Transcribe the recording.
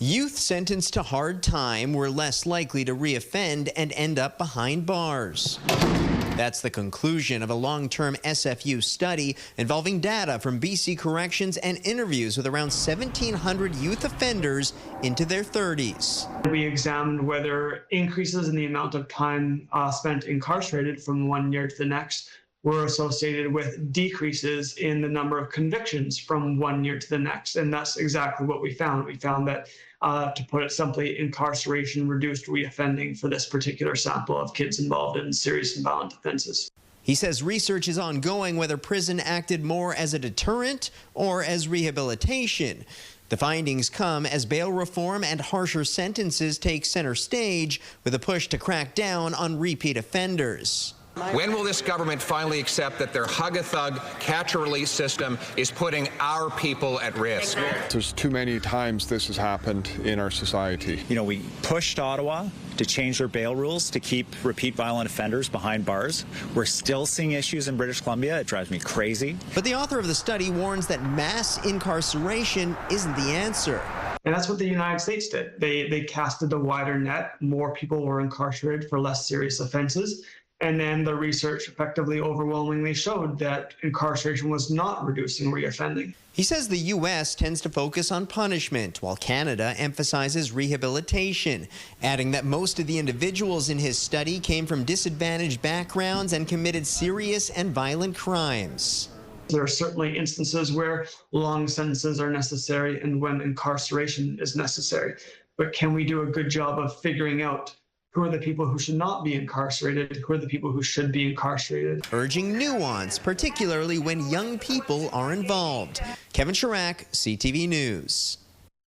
Youth sentenced to hard time were less likely to reoffend and end up behind bars. That's the conclusion of a long-term SFU study involving data from BC Corrections and interviews with around 1,700 youth offenders into their 30s. We examined whether increases in the amount of time spent incarcerated from 1 year to the next were associated with decreases in the number of convictions from 1 year to the next. And that's exactly what we found. We found that, to put it simply, incarceration reduced reoffending for this particular sample of kids involved in serious and violent offenses. He says research is ongoing whether prison acted more as a deterrent or as rehabilitation. The findings come as bail reform and harsher sentences take center stage with a push to crack down on repeat offenders. When will this government finally accept that their hug-a-thug, catch-and-release system is putting our people at risk? There's too many times this has happened in our society. You know, we pushed Ottawa to change their bail rules to keep repeat violent offenders behind bars. We're still seeing issues in British Columbia. It drives me crazy. But the author of the study warns that mass incarceration isn't the answer. And that's what the United States did. They casted a wider net. More people were incarcerated for less serious offenses. And then the research effectively overwhelmingly showed that incarceration was not reducing reoffending. He says the U.S. tends to focus on punishment, while Canada emphasizes rehabilitation, adding that most of the individuals in his study came from disadvantaged backgrounds and committed serious and violent crimes. There are certainly instances where long sentences are necessary and when incarceration is necessary. But can we do a good job of figuring out who are the people who should not be incarcerated? Who are the people who should be incarcerated? Urging nuance, particularly when young people are involved. Kevin Chirac, CTV News.